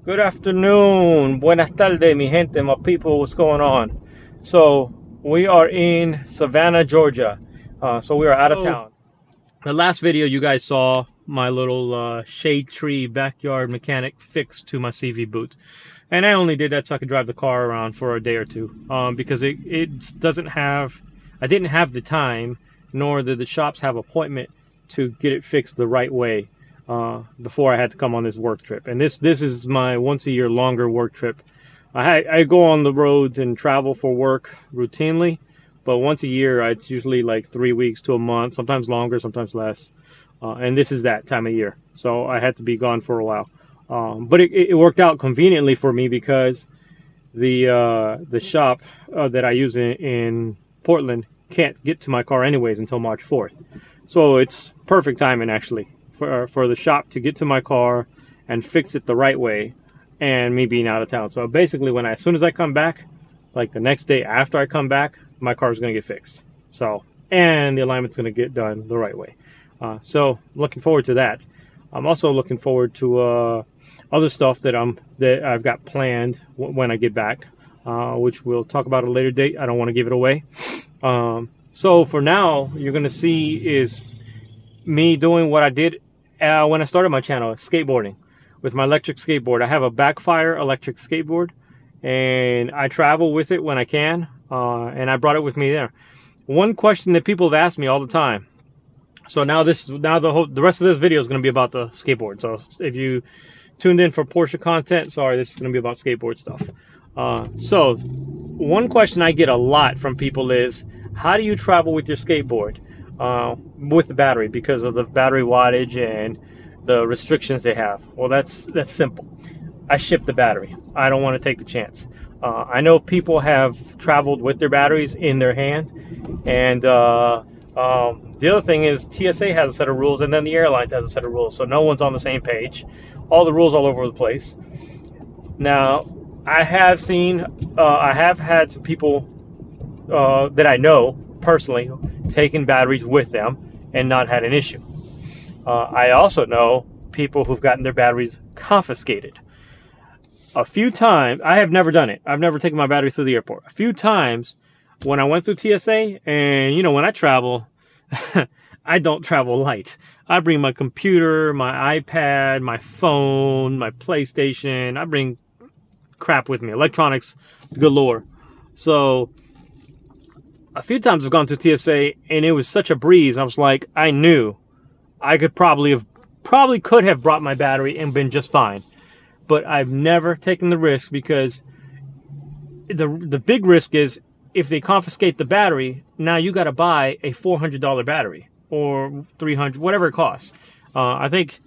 Good afternoon. Buenas tardes, mi gente, my people. What's going on? So, we are in Savannah, Georgia. So, we are out of town. The last video you guys saw my little shade tree backyard mechanic fix to my CV boot. And I only did that so I could drive the car around for a day or two because it doesn't have, I didn't have the time, nor did the shops have appointment to get it fixed the right way before I had to come on this work trip. And this is my once a year longer work trip. I go on the road and travel for work routinely, but once a year it's usually like 3 weeks to a month, sometimes longer, sometimes less. And this is that time of year, so I had to be gone for a while. But it worked out conveniently for me because the shop that I use in Portland can't get to my car anyways until March 4th. So it's perfect timing actually for the shop to get to my car and fix it the right way, and me being out of town. So basically, as soon as I come back, like the next day after I come back, my car is going to get fixed. So, and the alignment's going to get done the right way. So looking forward to that. I'm also looking forward to other stuff that I've got planned when I get back, which we'll talk about at a later date. I don't want to give it away. So for now, you're going to see is me doing what I did when I started my channel, skateboarding with my electric skateboard. I have a backfire electric skateboard, and I travel with it when I can, and I brought it with me there. One question that people have asked me all the time. So now the rest of this video is going to be about the skateboard. So if you tuned in for Porsche content, sorry, this is going to be about skateboard stuff. So one question I get a lot from people is, how do you travel with your skateboard with the battery, because of the battery wattage and the restrictions they have? Well, that's simple. I ship the battery. I don't want to take the chance. I know people have traveled with their batteries in their hand, and the other thing is TSA has a set of rules, and then the airlines has a set of rules, so no one's on the same page. All the rules all over the place. Now, I have had some people that I know personally taking batteries with them and not had an issue. I also know people who've gotten their batteries confiscated. A few times, I have never done it. I've never taken my batteries through the airport. A few times when I went through TSA, and when I travel, I don't travel light. I bring my computer, my iPad, my phone, my PlayStation. I bring crap with me, electronics galore. So a few times I've gone through TSA, and it was such a breeze. I was like, I knew I could probably could have brought my battery and been just fine. But I've never taken the risk, because the big risk is if they confiscate the battery, now you got to buy a $400 battery or $300, whatever it costs. I think,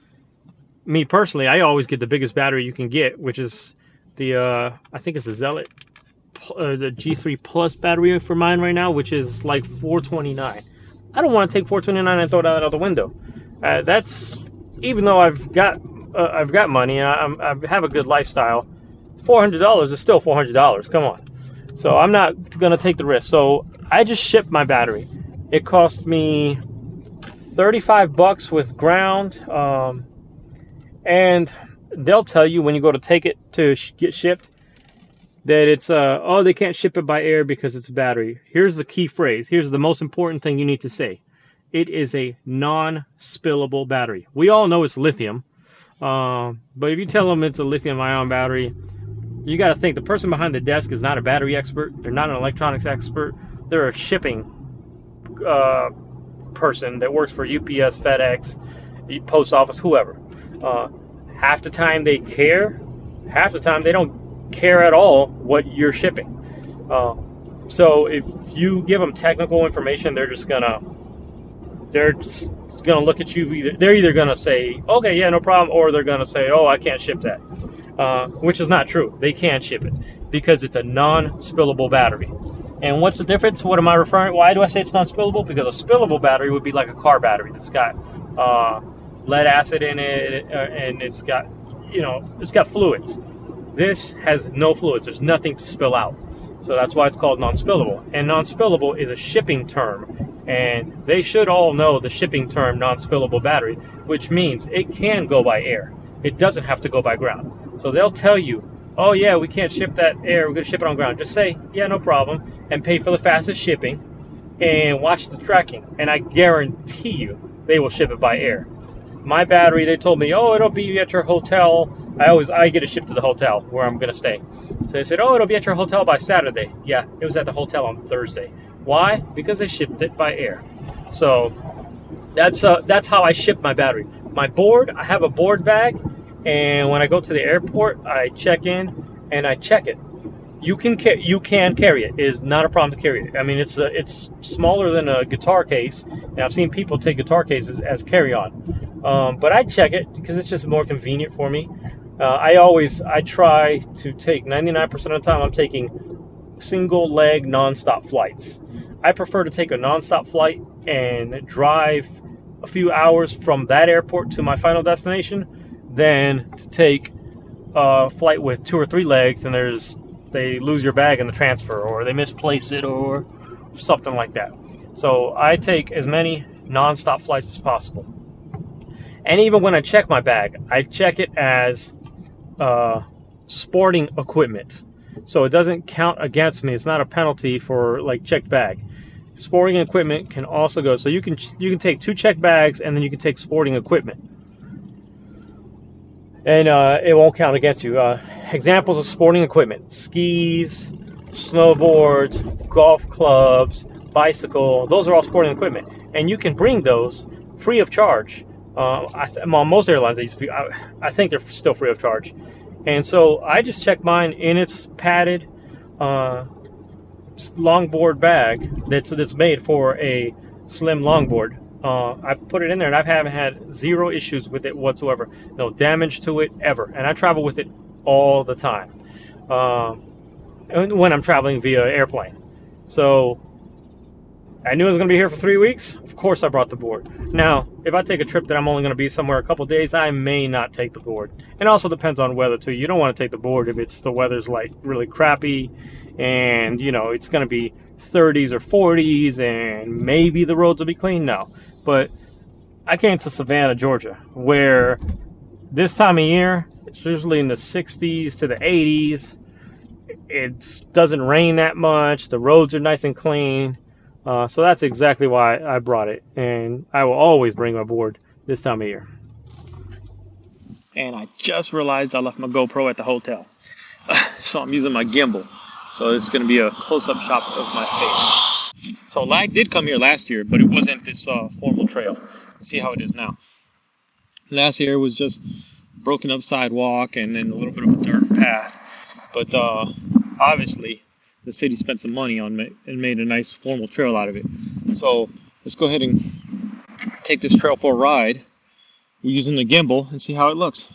me personally, I always get the biggest battery you can get, which is I think it's a Zealot, the G3 Plus battery for mine right now, which is like $429. I don't want to take $429 and throw that out the window. That's, even though I've got money and I have a good lifestyle, $400 is still $400. Come on. So I'm not going to take the risk. So I just shipped my battery. It cost me $35 with ground. And they'll tell you when you go to take it to get shipped that it's, they can't ship it by air because it's a battery. Here's the key phrase. Here's the most important thing you need to say. It is a non-spillable battery. We all know it's lithium. But if you tell them it's a lithium-ion battery, you got to think the person behind the desk is not a battery expert. They're not an electronics expert. They're a shipping person that works for UPS, FedEx, Post Office, whoever. Half the time they care. Half the time they don't care at all what you're shipping. So if you give them technical information, they're just gonna look at you. They're either gonna say, okay, yeah, no problem, or they're gonna say, oh, I can't ship that. Which is not true. They can ship it because it's a non-spillable battery. And what's the difference? What am I referring? Why do I say it's non-spillable? Because a spillable battery would be like a car battery that's got lead acid in it, and it's got fluids. This has no fluids. There's nothing to spill out. So that's why it's called non-spillable. And non-spillable is a shipping term, and they should all know the shipping term non-spillable battery, which means it can go by air. it doesn't have to go by ground. So they'll tell you, oh yeah, we can't ship that air, we're going to ship it on ground. Just say, yeah, no problem, and pay for the fastest shipping, and watch the tracking. And I guarantee you they will ship it by air. My battery, they told me, oh, it'll be at your hotel. I get it shipped to the hotel where I'm going to stay. So they said, oh, it'll be at your hotel by Saturday. Yeah, it was at the hotel on Thursday. Why? Because they shipped it by air. So that's how I ship my battery. My board, I have a board bag, and when I go to the airport, I check in and I check it. You can carry it. It is not a problem to carry it. I mean, it's smaller than a guitar case, and I've seen people take guitar cases as carry-on. But I check it because it's just more convenient for me. I try to take 99% of the time I'm taking single leg nonstop flights. I prefer to take a nonstop flight and drive a few hours from that airport to my final destination than to take a flight with 2 or 3 legs and they lose your bag in the transfer, or they misplace it, or something like that. So I take as many non-stop flights as possible. And even when I check my bag, I check it as sporting equipment. So it doesn't count against me. It's not a penalty for like checked bag. Sporting equipment can also go. So you can take 2 checked bags, and then you can take sporting equipment, and it won't count against you. Examples of sporting equipment: skis, snowboards, golf clubs, bicycle. Those are all sporting equipment, and you can bring those free of charge. On most airlines, I think they're still free of charge. And so I just check mine in its padded longboard bag that's made for a slim longboard. I put it in there, and I haven't had 0 issues with it whatsoever. No damage to it ever. And I travel with it all the time when I'm traveling via airplane. So I knew I was going to be here for 3 weeks. Of course I brought the board. Now, if I take a trip that I'm only going to be somewhere a couple days, I may not take the board. It also depends on weather, too. You don't want to take the board if the weather's like really crappy and, it's going to be 30s or 40s and maybe the roads will be clean. No. But I came to Savannah, Georgia, where this time of year, it's usually in the 60s to the 80s. It doesn't rain that much. The roads are nice and clean. So that's exactly why I brought it. And I will always bring my board this time of year. And I just realized I left my GoPro at the hotel. So I'm using my gimbal. So it's going to be a close-up shot of my face. So Lag did come here last year, but it wasn't this formal trail. See how it is now. Last year was just broken up sidewalk and then a little bit of a dirt path. But obviously the city spent some money on it and made a nice formal trail out of it. So let's go ahead and take this trail for a ride. We're using the gimbal and see how it looks.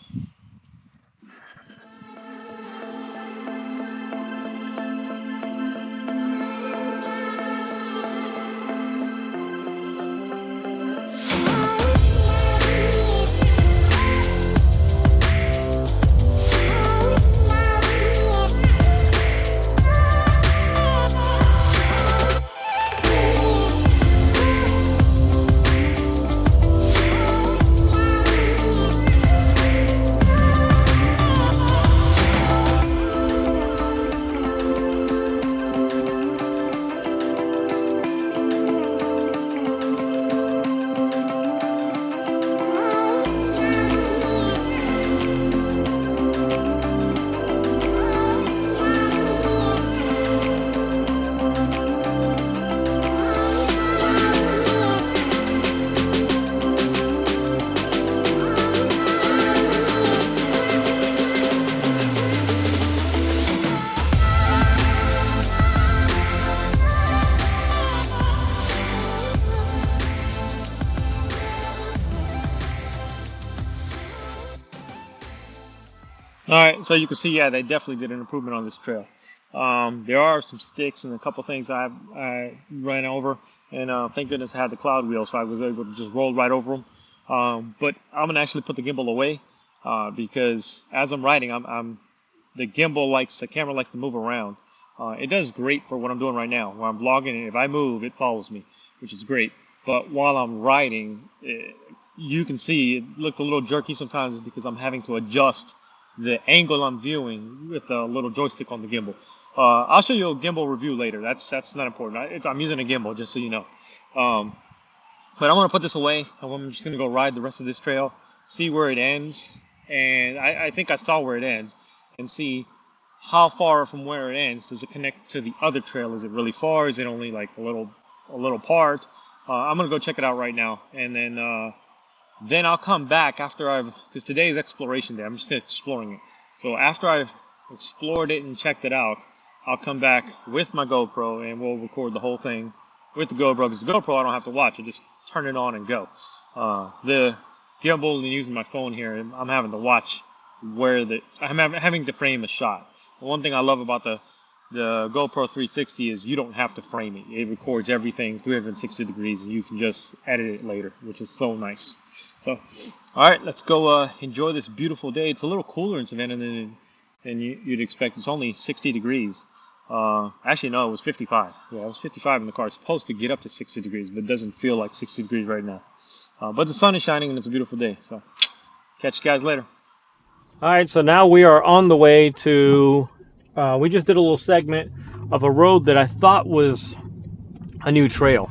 Alright, so you can see, yeah, they definitely did an improvement on this trail. There are some sticks and a couple things I ran over, and thank goodness I had the cloud wheel, so I was able to just roll right over them. But I'm going to actually put the gimbal away because as I'm riding, the camera likes to move around. It does great for what I'm doing right now, where I'm vlogging, and if I move, it follows me, which is great. But while I'm riding, you can see it looked a little jerky sometimes is because I'm having to adjust the angle I'm viewing with a little joystick on the gimbal. I'll show you a gimbal review later. That's not important. I'm using a gimbal, just so you know. But I'm going to put this away. I'm just going to go ride the rest of this trail, see where it ends. And I think I saw where it ends, and see how far from where it ends does it connect to the other trail. Is it really far? Is it only like a little part? I'm going to go check it out right now. And then I'll come back after because today is exploration day. I'm just exploring it. So after I've explored it and checked it out, I'll come back with my GoPro and we'll record the whole thing with the GoPro, because the GoPro I don't have to watch. I just turn it on and go. The gimbal and using my phone here, I'm having to watch I'm having to frame a shot. The one thing I love about the GoPro 360 is you don't have to frame it. It records everything 360 degrees, and you can just edit it later, which is so nice. So, all right, let's go enjoy this beautiful day. It's a little cooler in Savannah than you'd expect. It's only 60 degrees. Actually, no, it was 55. Yeah, it was 55 in the car. It's supposed to get up to 60 degrees, but it doesn't feel like 60 degrees right now. But the sun is shining, and it's a beautiful day. So, catch you guys later. All right, so now we are on the way to... we just did a little segment of a road that I thought was a new trail.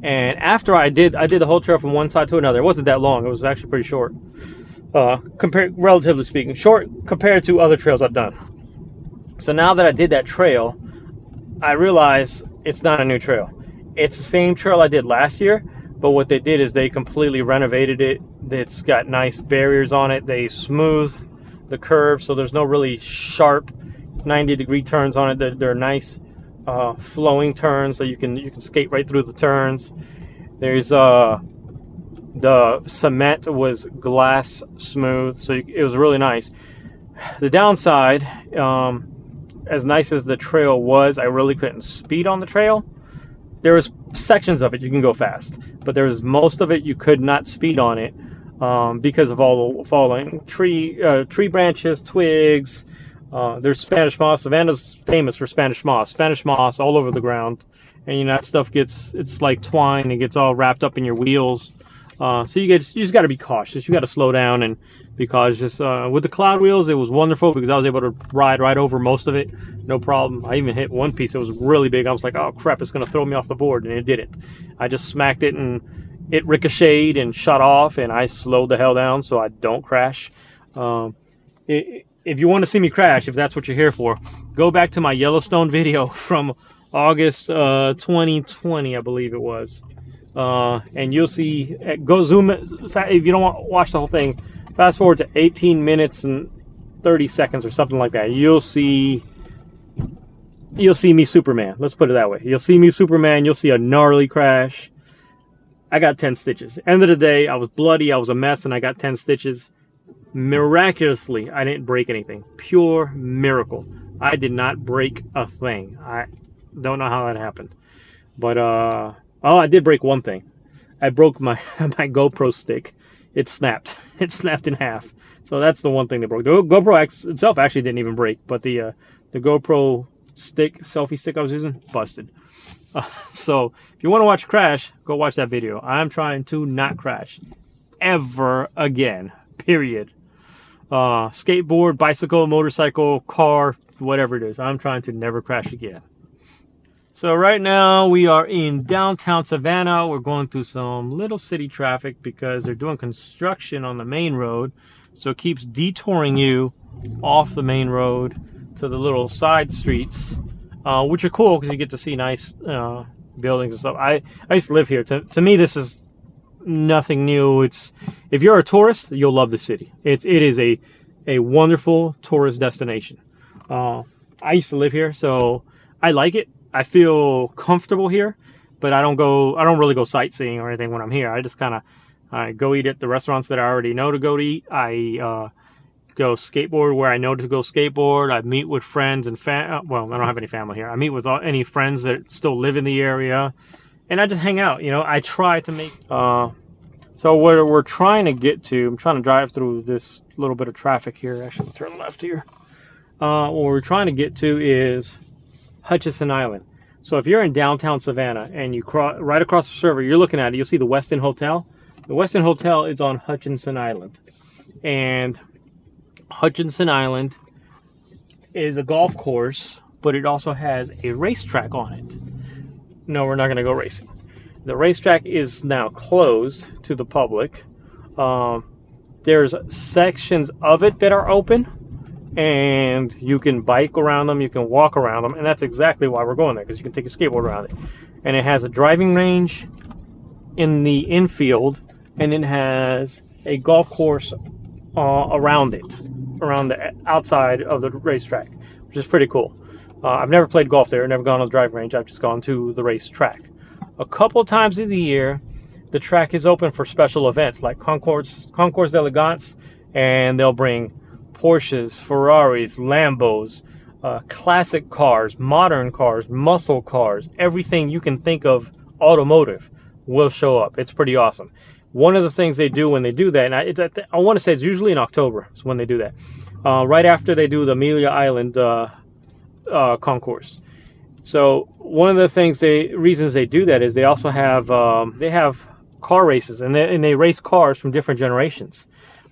And after I did the whole trail from one side to another. It wasn't that long. It was actually pretty short. Relatively speaking. Short compared to other trails I've done. So now that I did that trail, I realized it's not a new trail. It's the same trail I did last year, but what they did is they completely renovated it. It's got nice barriers on it. They smoothed the curve, so there's no really sharp 90-degree turns on it. They're nice flowing turns, so you can skate right through the turns. There's the cement was glass smooth, so it was really nice. The downside, as nice as the trail was, I really couldn't speed on the trail. There was sections of it you can go fast, but there was most of it you could not speed on it because of all the falling tree branches, twigs. There's Spanish moss. Savannah's famous for Spanish moss all over the ground, and that stuff it's like twine. It gets all wrapped up in your wheels. So you just got to be cautious. You got to slow down and be cautious. With the cloud wheels, it was wonderful because I was able to ride right over most of it, no problem. I even hit one piece that was really big. I was like, oh crap, it's gonna throw me off the board, and it didn't. I just smacked it and it ricocheted and shut off, and I slowed the hell down so I don't crash. If you want to see me crash, if that's what you're here for, go back to my Yellowstone video from August 2020, I believe it was. And you'll see, go zoom, if you don't want to watch the whole thing, fast forward to 18 minutes and 30 seconds or something like that. You'll see me Superman. Let's put it that way. You'll see me Superman. You'll see a gnarly crash. I got 10 stitches. End of the day, I was bloody. I was a mess, and I got 10 stitches. Miraculously, I didn't break anything. Pure miracle. I did not break a thing. I don't know how that happened. But, I did break one thing. I broke my GoPro stick. It snapped. It snapped in half. So that's the one thing that broke. The GoPro itself actually didn't even break, but the GoPro selfie stick I was using, busted. So if you want to watch crash, go watch that video. I'm trying to not crash ever again. Period. Skateboard, bicycle, motorcycle, car, whatever it is. I'm trying to never crash again. So right now we are in downtown Savannah. We're going through some little city traffic because they're doing construction on the main road. So it keeps detouring you off the main road to the little side streets, which are cool because you get to see nice buildings and stuff. I used to live here. To me, this is nothing new. If you're a tourist, you'll love the city. It is a wonderful tourist destination. I used to live here, so I like it. I feel comfortable here, but I don't really go sightseeing or anything when I'm here. I just I go eat at the restaurants that I already know to go to eat. I go skateboard where I know to go skateboard. I meet with friends and well, I don't have any family here. I meet with any friends that still live in the area, and I just hang out. I try to make. So what we're trying to get to, I'm trying to drive through this little bit of traffic here. Actually, turn left here. What we're trying to get to is Hutchinson Island. So if you're in downtown Savannah and you right across the river, you're looking at it, you'll see the Westin Hotel. The Westin Hotel is on Hutchinson Island, and Hutchinson Island is a golf course, but it also has a racetrack on it. No, we're not going to go racing. The racetrack is now closed to the public. There's sections of it that are open, and you can bike around them, you can walk around them, and that's exactly why we're going there, because you can take a skateboard around it. And it has a driving range in the infield, and it has a golf course around it, around the outside of the racetrack, which is pretty cool. I've never played golf there, never gone to the driving range. I've just gone to the racetrack. A couple times of the year, the track is open for special events like Concours d'Elegance, and they'll bring Porsches, Ferraris, Lambos, classic cars, modern cars, muscle cars, everything you can think of automotive will show up. It's pretty awesome. One of the things they do when they do that, and I want to say it's usually in October is when they do that, right after they do the Amelia Island concourse. So one of the reasons they do that is they also have car races, and they race cars from different generations.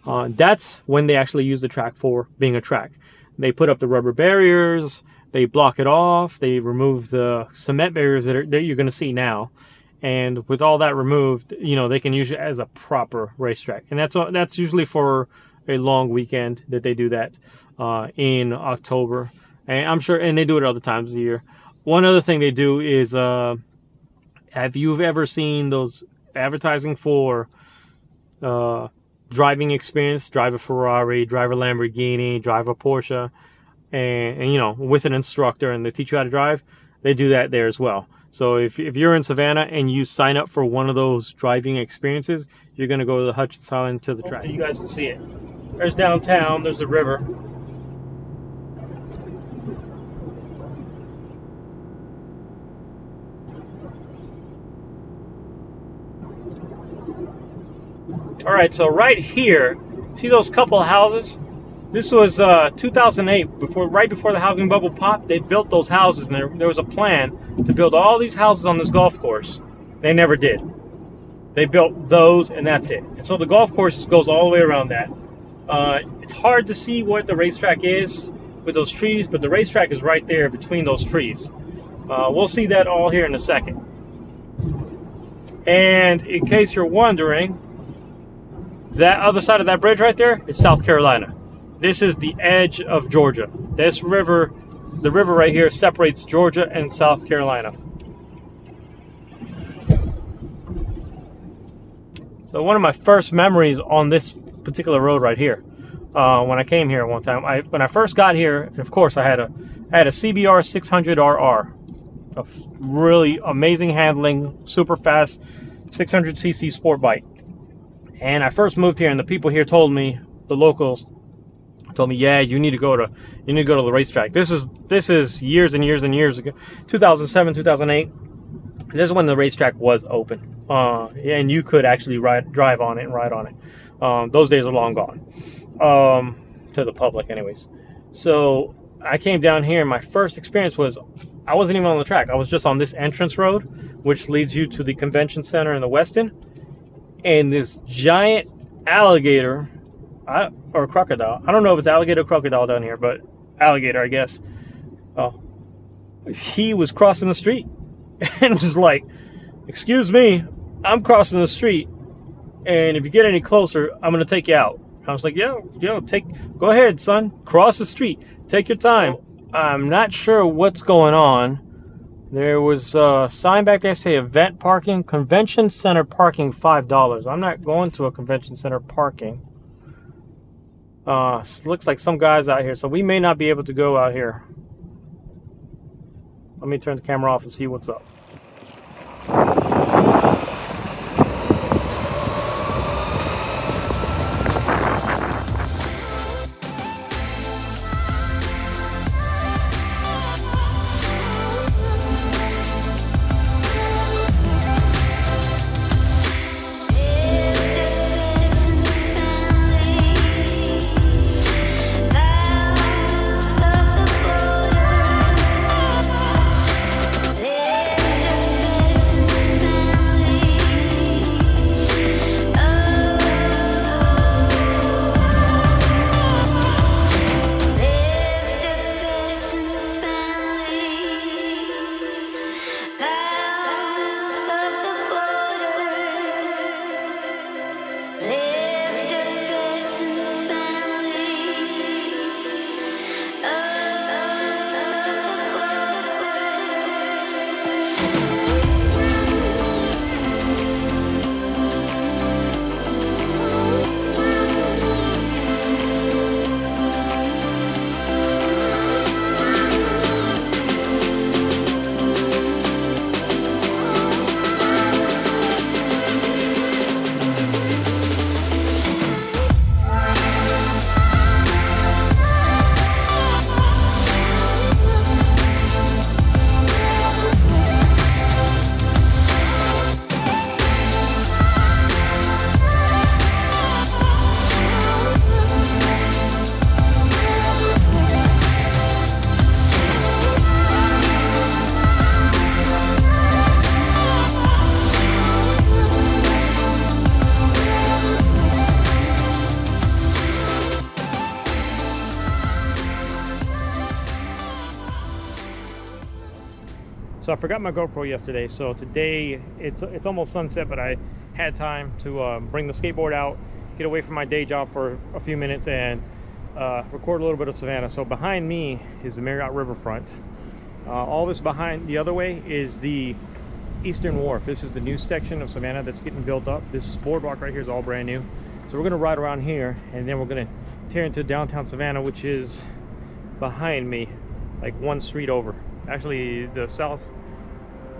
That's when they actually use the track for being a track. They put up the rubber barriers, they block it off, they remove the cement barriers that you're going to see now, and with all that removed, they can use it as a proper racetrack. And that's usually for a long weekend that they do that in October, and I'm sure, and they do it other times of the year. One other thing they do is, have you ever seen those advertising for driving experience? Drive a Ferrari, drive a Lamborghini, drive a Porsche, and with an instructor, and they teach you how to drive. They do that there as well. So if you're in Savannah and you sign up for one of those driving experiences, you're going to go to the Hutchinson Island to the track. You guys can see it. There's downtown. There's the river. All right, so right here, see those couple of houses? This was 2008, right before the housing bubble popped. They built those houses, and there was a plan to build all these houses on this golf course. They never did. They built those, and that's it. And so the golf course goes all the way around that. It's hard to see what the racetrack is with those trees, but the racetrack is right there between those trees. We'll see that all here in a second. And in case you're wondering, that other side of that bridge right there is South Carolina. This is the edge of Georgia. This river, the river right here, separates Georgia and South Carolina. So one of my first memories on this particular road right here, when I came here one time, when I first got here, and of course I had a CBR 600RR, a really amazing handling, super fast 600cc sport bike. And I first moved here, and the people here told me, the locals told me, yeah, you need to go to the racetrack. This is years and years and years ago, 2007, 2008. This is when the racetrack was open, and you could actually drive on it and ride on it. Those days are long gone, to the public, anyways. So I came down here, and my first experience was I wasn't even on the track. I was just on this entrance road, which leads you to the convention center in the Westin. And this giant alligator, or crocodile, I don't know if it's alligator or crocodile down here, but alligator, I guess. He was crossing the street and was like, excuse me, I'm crossing the street, and if you get any closer, I'm going to take you out. I was like, yo, go ahead, son, cross the street, take your time. I'm not sure what's going on. There was a sign back there say event parking, convention center parking $5. I'm not going to a convention center parking. Looks like some guys out here, so we may not be able to go out here. Let me turn the camera off and see what's up. So I forgot my GoPro yesterday, so today it's almost sunset, but I had time to bring the skateboard out, get away from my day job for a few minutes, and record a little bit of Savannah. So behind me is the Marriott Riverfront. All this behind the other way is the Eastern Wharf. This is the new section of Savannah that's getting built up. This boardwalk right here is all brand new. So we're gonna ride around here, and then we're gonna tear into downtown Savannah, which is behind me, like one street over. Actually,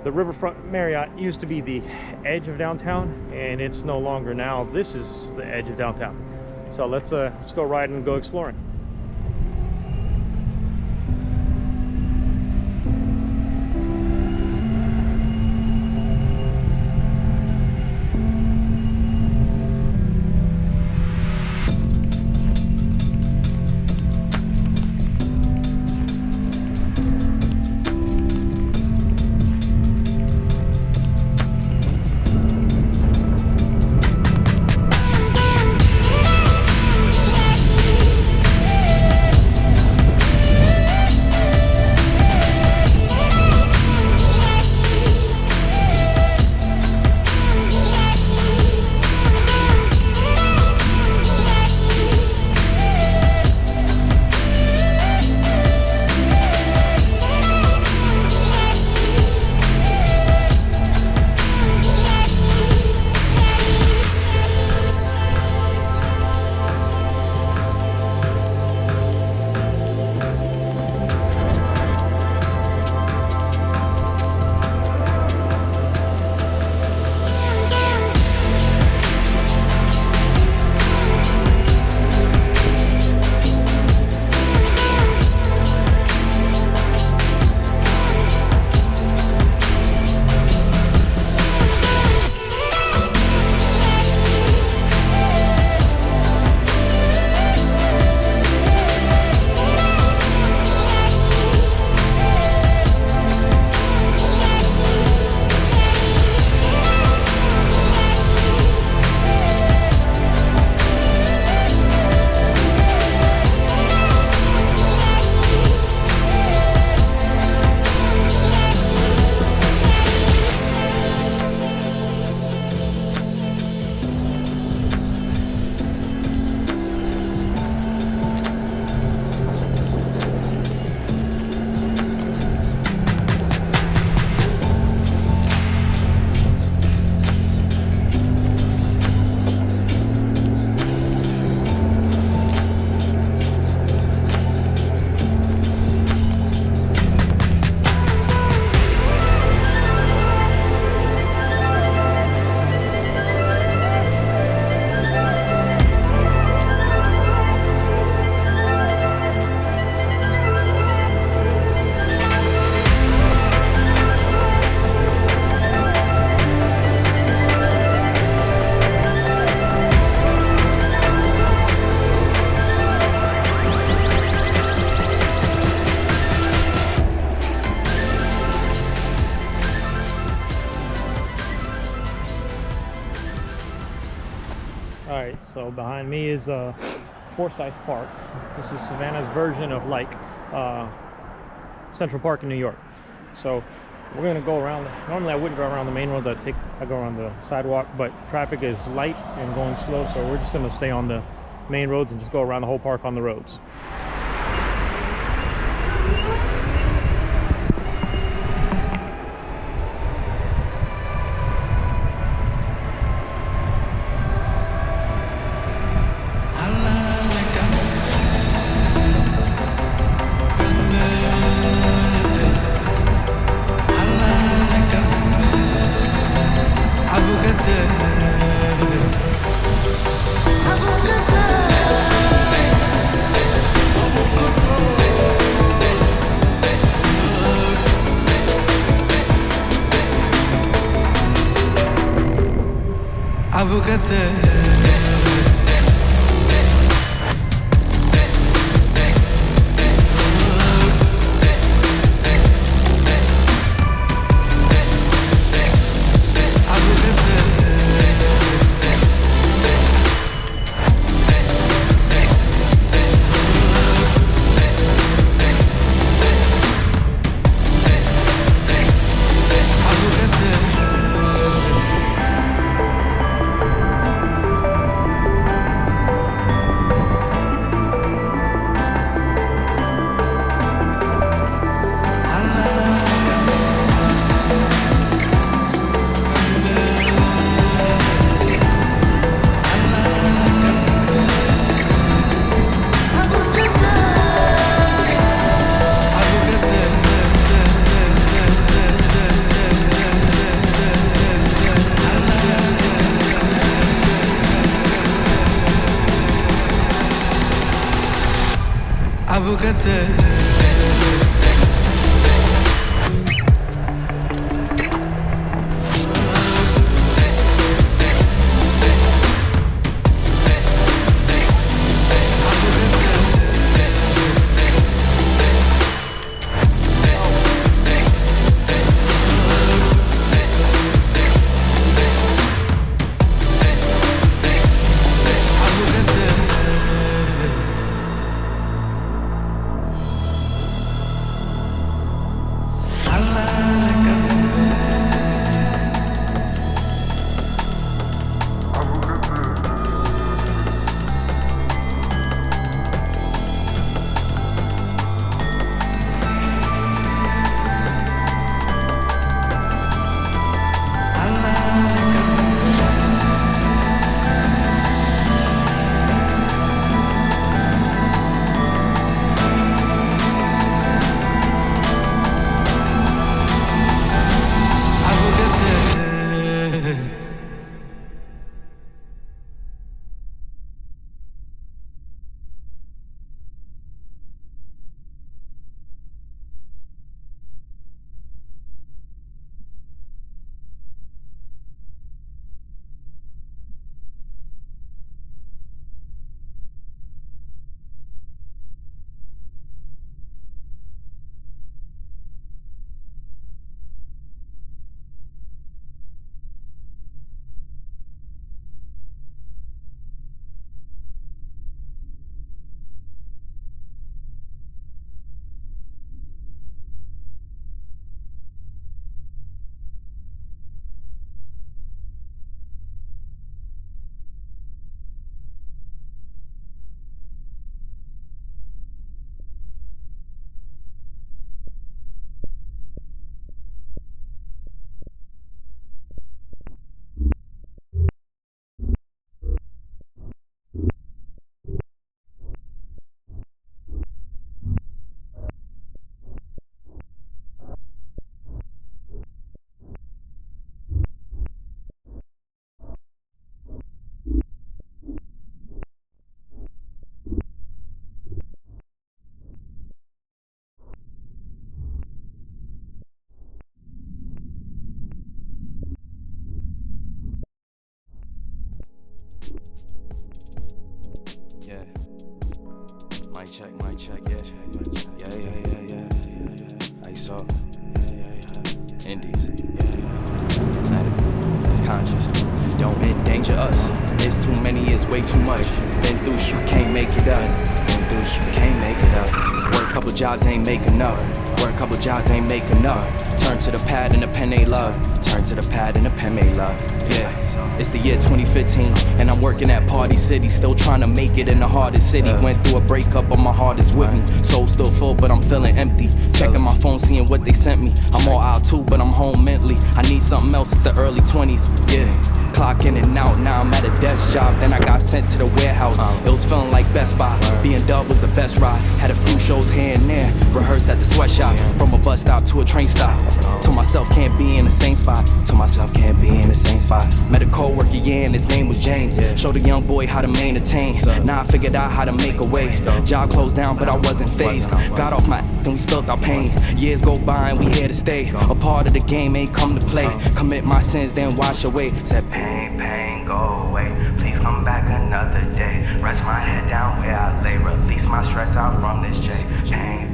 the Riverfront Marriott used to be the edge of downtown, and it's no longer now. This is the edge of downtown. So let's go ride and go exploring. Alright, so behind me is Forsyth Park. This is Savannah's version of like Central Park in New York. So we're gonna go around. Normally I wouldn't go around the main roads. I go around the sidewalk, but traffic is light and going slow, so we're just gonna stay on the main roads and just go around the whole park on the roads. Yeah. Mic check, yeah. Yeah. I saw. Yeah. Indies. Yeah. Matter. Conscious. Don't endanger us. It's too many, it's way too much. Been through shit, can't make it up. Work couple jobs ain't make enough. Turn to the pad and the pen they love. Yeah. It's the year 2015, and I'm working at Party City, still trying to make it in the hardest city. Went through a breakup, but my heart is with me. Soul still full, but I'm feeling empty. Checking my phone, seeing what they sent me. I'm all out too, but I'm home mentally. I need something else, it's the early 20s. Yeah, clock in and out, now I'm at a desk job. Then I got sent to the warehouse. It was feeling like Best Buy. Being Dub was the best ride. Had a few shows here and there. Rehearsed at the sweatshop. From a bus stop to a train stop. Told myself can't be in the same spot. Met a co-worker, yeah, and his name was James. Showed a young boy how to maintain. Now I figured out how to make a way. Job closed down, but I wasn't phased. Got off my and we spilled our pain. Years go by and we here to stay. A part of the game ain't come to play. Commit my sins, then wash away. Said pain, go away. Please come back another day. Rest my head down where I lay. Release my stress out from this J.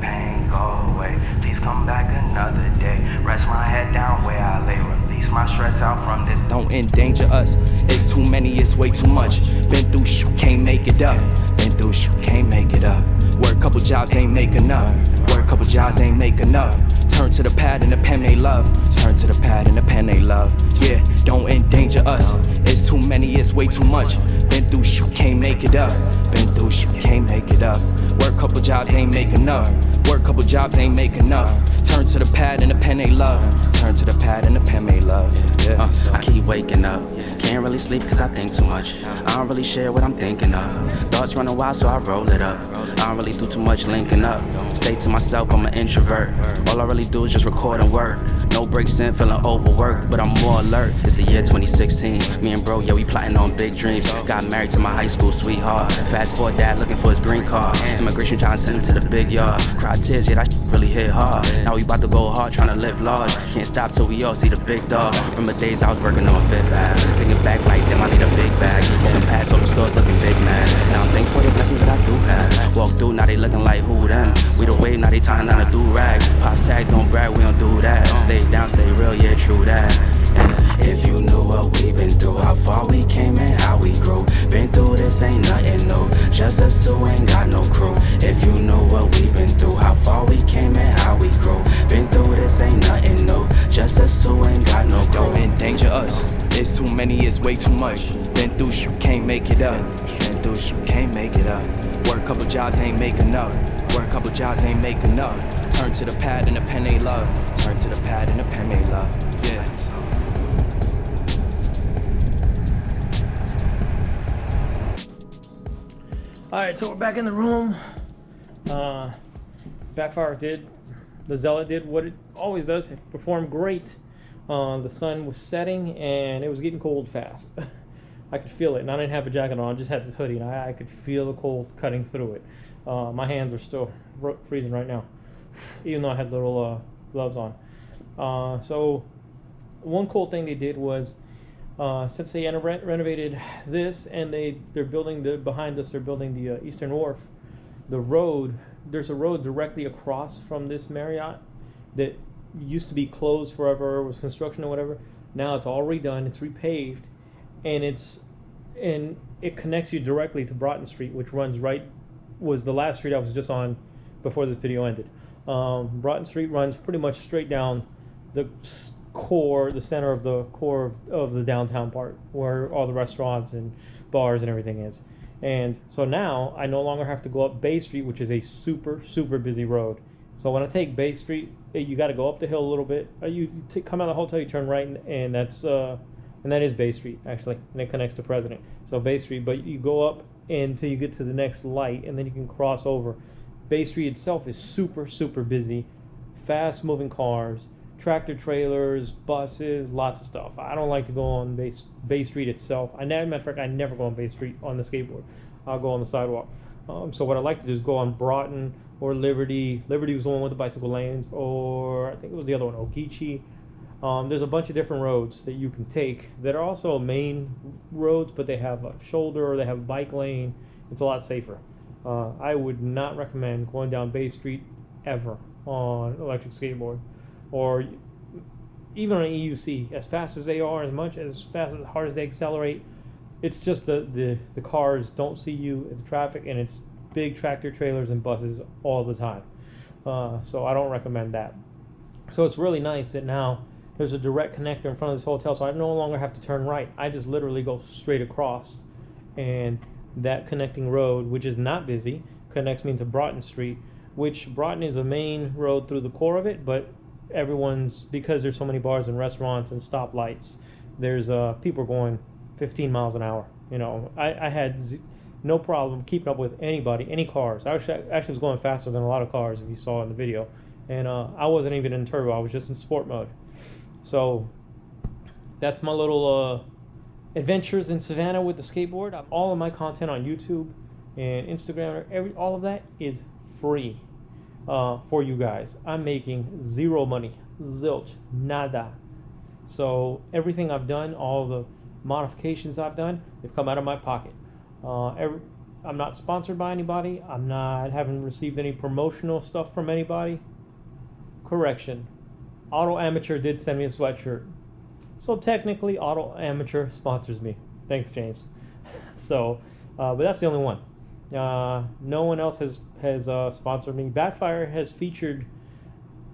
Pain, go away. Please come back another day. Rest my head down where I lay. Release my stress out from this. Don't endanger us. It's too many, it's way too much. Been through shit, can't make it up. Work couple jobs ain't make enough. Turn to the pad and the pen they love. Yeah, don't endanger us. It's too many, it's way too much. Been through shit, can't make it up. Work couple jobs ain't make enough. Turn to the pad and the pen they love. I keep waking up. Can't really sleep cause I think too much. I don't really share what I'm thinking of. Thoughts running wild so I roll it up. I don't really do too much linking up. Stay to myself, I'm an introvert. All I really do is just record and work. No breaks in, feeling overworked, but I'm more alert. It's the year 2016. Me and bro, yeah, we plotting on big dreams. Got married to my high school sweetheart. Fast forward, dad looking for his green card. Immigration trying to send him to the big yard. Cried tears, yeah, that shit really hit hard. Now we about to go hard, trying to live large. Can't stop till we all see the big dog. Remember days I was working on Fifth Ave. Thinking back like, damn, I need a big bag. Looking past all the stores, looking big mad. Now I'm thankful for the blessings that I do have. Walk through, now they looking like who them. We the wave, now they tying down a do-rag. Pop tag, don't brag, we don't do that. Stay down, stay real, yeah, true that. If you knew what we've been through, how far we came and how we grew. Been through this, ain't nothing new. Just us two, ain't got no crew. If you knew what we've been through, how far we came and how we grew. Been through this, ain't nothing new. Just us two, ain't got no crew. Don't endanger us, it's too many, it's way too much. Been through shit, can't make it up. Been through shit, can't make it up. Work couple jobs, ain't make enough. Work couple jobs, ain't make enough. Turn to the pad and the pen they love. Turn to the pad and the pen they love. Yeah. Alright, so we're back in the room. Backfire the Zealot did what it always does. It performed great. The sun was setting and it was getting cold fast. I could feel it, and I didn't have a jacket on, I just had this hoodie, and I could feel the cold cutting through it. My hands are still freezing right now, even though I had little gloves on. So one cool thing they did was, since they renovated this, and they're building behind us, they're building the Eastern Wharf, there's a road directly across from this Marriott that used to be closed forever, was construction or whatever. Now it's all redone, it's repaved, and it connects you directly to Broughton Street, which was the last street I was just on before this video ended. Broughton Street runs pretty much straight down the center of the downtown part, where all the restaurants and bars and everything is. And so now I no longer have to go up Bay Street, which is a super busy road. So when I take Bay Street, you got to go up the hill a little bit. Come out of the hotel, you turn right, and that is Bay Street actually, and it connects to President. So Bay Street, but you go up until you get to the next light, and then you can cross over. Bay Street itself is super busy, fast moving cars, tractor trailers, buses, lots of stuff. I don't like to go on Bay Street itself. Matter of fact, I never go on Bay Street on the skateboard. I'll go on the sidewalk. So what I like to do is go on Broughton or Liberty. Liberty was the one with the bicycle lanes, or I think it was the other one, Ogeechee. There's a bunch of different roads that you can take that are also main roads, but they have a shoulder or they have a bike lane. It's a lot safer. I would not recommend going down Bay Street ever on electric skateboard, or even on an EUC. As fast as they are, as hard as they accelerate, it's just the cars don't see you in the traffic, and it's big tractor trailers and buses all the time. So I don't recommend that. So it's really nice that now there's a direct connector in front of this hotel, so I no longer have to turn right. I just literally go straight across, and that connecting road, which is not busy, connects me into Broughton Street, which Broughton is a main road through the core of it, but because there's so many bars and restaurants and stoplights, there's people going 15 miles an hour. You know, I had no problem keeping up with any cars. I actually was going faster than a lot of cars, if you saw in the video, and I wasn't even in turbo, I was just in sport mode. So that's my little adventures in Savannah with the skateboard. All of my content on YouTube and Instagram, all of that is free for you guys. I'm making zero money, zilch, nada. So everything I've done, all the modifications I've done, they've come out of my pocket. I'm not sponsored by anybody. Haven't received any promotional stuff from anybody. Correction. Auto Amateur did send me a sweatshirt. So technically, Auto Amateur sponsors me. Thanks, James. So, but that's the only one. No one else has sponsored me. Backfire has featured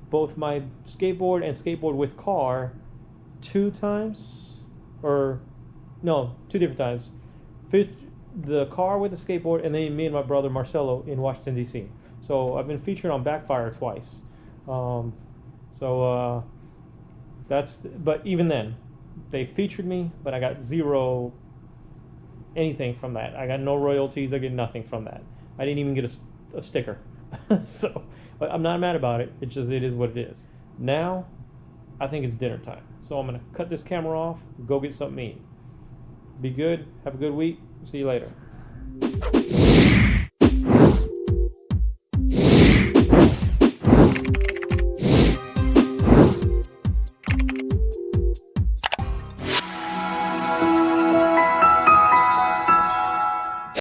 both my skateboard and skateboard with car 2 times, or no, 2 different times. The car with the skateboard, and then me and my brother Marcelo in Washington D.C. So I've been featured on Backfire twice. But even then, they featured me, but I got anything from that. I got no royalties. I get nothing from that. I didn't even get a sticker. So, but I'm not mad about it. It is what it is. Now, I think it's dinner time. So I'm gonna cut this camera off, go get something to eat. Be good. Have a good week. See you later.